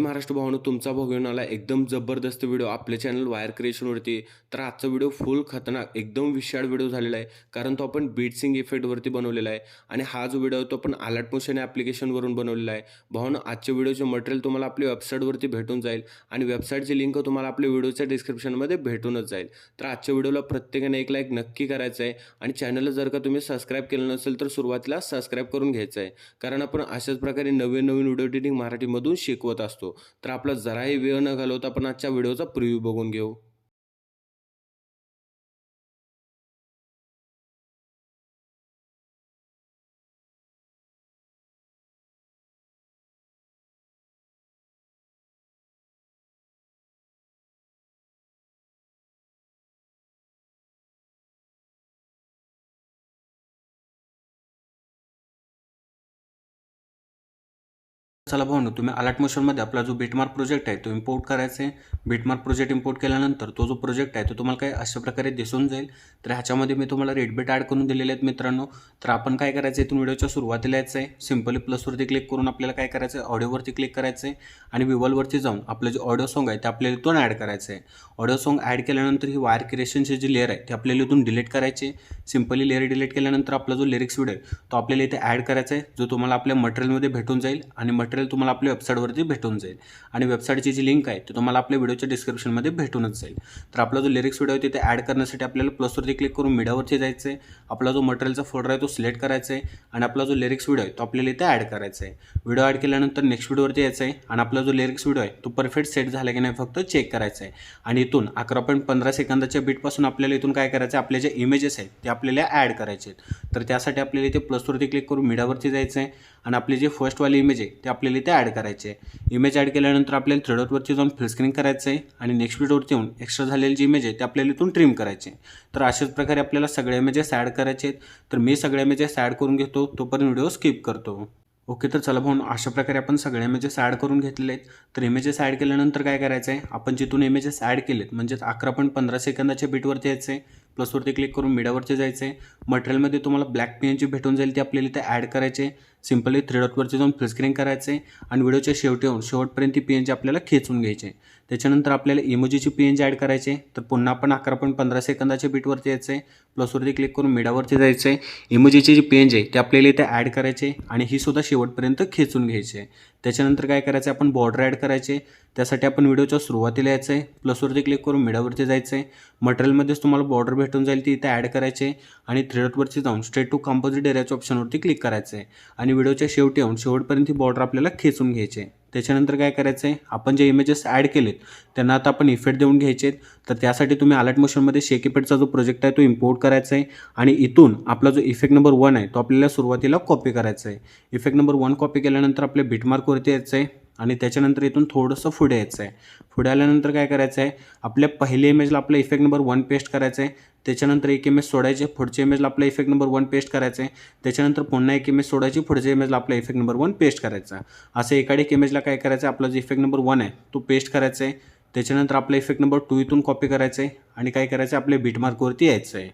महाराष्ट्र भावांनो, तुमचा भाऊ घेऊन आला एकदम जबरदस्त व्हिडिओ आपल्या चॅनल वायर क्रिएशनवरती. तर आजचा व्हिडिओ फुल खतरनाक एकदम विशाळ व्हिडिओ झालेला आहे, कारण तो आपण बीटसिंग इफेक्टवरती बनवलेला आहे. आणि हा जो व्हिडिओ तो आपण अलर्ट मोशन ॲप्लिकेशनवरून बनवलेला आहे. भावांनो, आजच्या व्हिडिओचे मटेरियल तुम्हाला आपल्या वेबसाईटवरती भेटून जाईल आणि वेबसाईटची लिंक तुम्हाला आपल्या व्हिडिओच्या डिस्क्रिप्शनमध्ये भेटूनच जाईल. तर आजच्या व्हिडिओला प्रत्येकाने एक लाईक नक्की करायचं आहे आणि चॅनलला जर का तुम्ही सबस्क्राईब केलं नसेल तर सुरुवातीला सबस्क्राईब करून घ्यायचं आहे, कारण आपण अशाच प्रकारे नवीन नवीन व्हिडिओ एडिटिंग मराठीमधून शिकवत असतो. तर आपला जराही वेळ न घालवता आपण आजच्या व्हिडिओचा प्रिव्ह्यू बघून घेऊ. चला भाऊ, तुम्ही अलर्ट मोशनमध्ये आपला जो बिटमार्क प्रोजेक्ट आहे तो इम्पोर्ट करायचा आहे. बिटमार्क प्रोजेक्ट इम्पोर्ट केल्यानंतर तो जो प्रोजेक्ट आहे तो तुम्हाला काय अशा प्रकारे दिसून जाईल. तर ह्याच्यामध्ये मी तुम्हाला रेडबीट ॲड करून दिलेले आहेत मित्रांनो. तर आपण काय करायचं आहे, इथून व्हिडिओच्या सुरुवातीला यायचं आहे. सिम्पली प्लसवरती क्लिक करून आपल्याला काय करायचं आहे, ऑडिओवरती क्लिक करायचं आहे आणि विवलवरती जाऊन आपलं जे ऑडिओ सॉन्ग आहे ते आपल्याला इथून ॲड करायचं आहे. ऑडिओ सॉन्ग ॲड केल्यानंतर ही वायर क्रिएशनची जी लेअर आहे ती आपल्याला इथून डिलीट करायची. सिम्पली लेअर डिलीट केल्यानंतर आपला जो लिरिक्स व्हिडिओ आहे तो आपल्याला इथे ॲड करायचा आहे, जो तुम्हाला आपल्या मटेरियलमध्ये भेटून जाईल आणि मटेरियल तुम्हाला आपल्या वेबसाईटवरती भेटून जाईल. आणि वेबसाईटची जी लिंक आहे ती तुम्हाला आपल्या व्हिडिओच्या डिस्क्रिप्शनमध्ये भेटूनच जाईल. तर आपला जो लिरिक्स व्हिडिओ आहे तिथे ॲड करण्यासाठी आपल्याला प्लसवरती क्लिक करून मीडियावरती जायचं आहे. आपला जो मटेरियलचा फोल्डर आहे तो सिलेक्ट करायचा आहे आणि आपला जो लिरिक्स व्हिडिओ आहे तो आपल्याला इथे ॲड करायचा आहे. व्हिडिओ ॲड केल्यानंतर नेक्स्ट व्हिडिओवरती यायचं आहे आणि आपला जो लिरिक्स व्हिडिओ आहे तो परफेक्ट सेट झाला की नाही फक्त चेक करायचा आहे. आणि इथून 11.15 सेकंदाच्या बीटपासून आपल्याला इथून काय करायचं आहे, आपले जे इमेजेस आहेत ते आपल्याला ॲड करायचे आहेत. तर त्यासाठी आपल्याला इथे प्लसवरती क्लिक करून मीडियावरती जायचं आहे आणि आपली जे फर्स्टवाली इमेज आहे ते आपल्याला इथे ॲड करायचे आहे. इमेज ॲड केल्यानंतर आपल्याला थ्री डॉटवरती जाऊन फुल स्क्रीन करायचं आहे आणि नेक्स्ट व्हिडिओवरती येऊन एक्स्ट्रा झालेली जी इमेज आहे ते आपल्याला इथून ट्रिम करायचे. तर अशाच प्रकारे आपल्याला सगळे इमेजेस ॲड करायचे आहेत. तर मी सगळे इमेजेस ॲड करून घेतो, तोपर्यंत व्हिडिओ स्किप करतो. ओके, तर चला भाऊ, अशा प्रकारे आपण सगळे इमेजेस ॲड करून घेतलेले आहेत. तर इमेजेस ॲड केल्यानंतर काय करायचं आहे, आपण जिथून इमेजेस ॲड केलेत म्हणजेच 11.15 सेकंदाच्या बीटवरती यायचं आहे. प्लसवरती क्लिक करून मीडियावरती जायचं आहे. मटेरियलमध्ये तुम्हाला ब्लॅक PNG भेटून जाईल ती आपल्याला इथे ॲड करायचे. सिम्पली थ्री डॉटवरती जाऊन फुल स्क्रीन करायचं आहे आणि व्हिडिओच्या शेवटी येऊन शेवटपर्यंत ती PNG आपल्याला खेचून घ्यायची. त्याच्यानंतर आपल्याला इमोजीची PNG ॲड करायची. तर पुन्हा आपण 11.15 सेकंदाच्या बीटवरती यायचं आहे. प्लसवरती क्लिक करून मीडियावरती जायचं आहे. इमोजीची जी PNG आहे ती आपल्याला इथे ॲड करायची आणि ही सुद्धा शेवटपर्यंत खेचून घ्यायची आहे. त्याच्यानंतर काय करायचं, आपण बॉर्डर ॲड करायचे. त्यासाठी आपण व्हिडिओच्या सुरुवातीला यायचं आहे. प्लसवरती क्लिक करून मीडियावरती जायचं आहे. मटेरियलमध्येच तुम्हाला बॉर्डर भेटून जाईल ती इथे ॲड करायचे आणि थ्री डॉटवरती जाऊन स्ट्रेट टू कंपोजिट एरियाच्या ऑप्शनवरती क्लिक करायचं आहे आणि व्हिडिओच्या शेवटी येऊन शेवटपर्यंत ही बॉर्डर आपल्याला खेचून घ्यायची आहे. त्याच्यानंतर काय करायचं आहे, आपण जे इमेजेस ॲड केलेत त्यांना आता आपण इफेक्ट देऊन घ्यायचे. तर त्यासाठी तुम्ही अलर्ट मोशनमध्ये शेक इफेक्टचा जो प्रोजेक्ट आहे तो इम्पोर्ट करायचा आहे आणि इथून आपला जो इफेक्ट नंबर 1 आहे तो आपल्याला सुरुवातीला कॉपी करायचा आहे. इफेक्ट नंबर 1 कॉपी केल्यानंतर आपल्या बिटमार्कवरती यायचं आहे आणि त्याच्यानंतर इथून थोडंसं पुढे यायचं आहे. पुढे आल्यानंतर काय करायचं आहे, आपल्या पहिल्या इमेजला आपला इफेक्ट नंबर 1 पेस्ट करायचं आहे. त्याच्यानंतर एक इमेज सोडायची, पुढच्या इमेजला आपला इफेक्ट नंबर 1 पेस्ट करायचं आहे. त्याच्यानंतर पुन्हा एक इमेज सोडायची, पुढच्या इमेजला आपला इफेक्ट नंबर 1 पेस्ट करायचा. असं एकाड एक इमेजला काय करायचं आहे, आपला जो इफेक्ट नंबर 1 आहे तो पेस्ट करायचा आहे. त्याच्यानंतर आपला इफेक्ट नंबर 2 इथून कॉपी करायचं आहे आणि काय करायचं आहे, आपल्या बीटमार्कवरती यायचं आहे.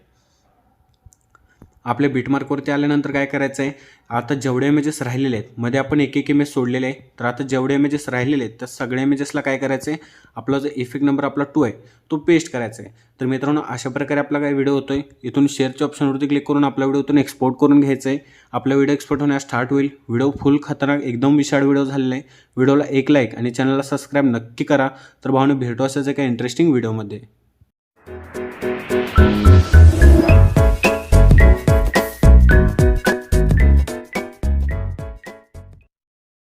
आपल्या बीटमार्कवरती आल्यानंतर काय करायचं आहे, आता जेवढे इमेजेस राहिलेले आहेत मध्ये आपण एक एक इमेज सोडलेले आहे. तर आता जेवढे इमेजेस राहिलेले आहेत त्या सगळ्या इमेजेसला काय करायचं आहे, आपला जो इफेक्ट नंबर आपला 2 आहे तो पेस्ट करायचा आहे. तर मित्रांनो, अशा प्रकारे आपला काय व्हिडिओ होतोय. इथून शेअरच्या ऑप्शनवरती क्लिक करून आपला व्हिडिओ इथून एक्सपोर्ट करून घ्यायचा आहे. आपला व्हिडिओ एक्सपोर्ट होण्यास स्टार्ट होईल. व्हिडिओ फुल खतरनाक एकदम विशाळ व्हिडिओ झालेला आहे. व्हिडिओला एक लाईक आणि चॅनलला सबस्क्राईब नक्की करा. तर भावने भेटू अशाच एका इंटरेस्टिंग व्हिडिओमध्ये.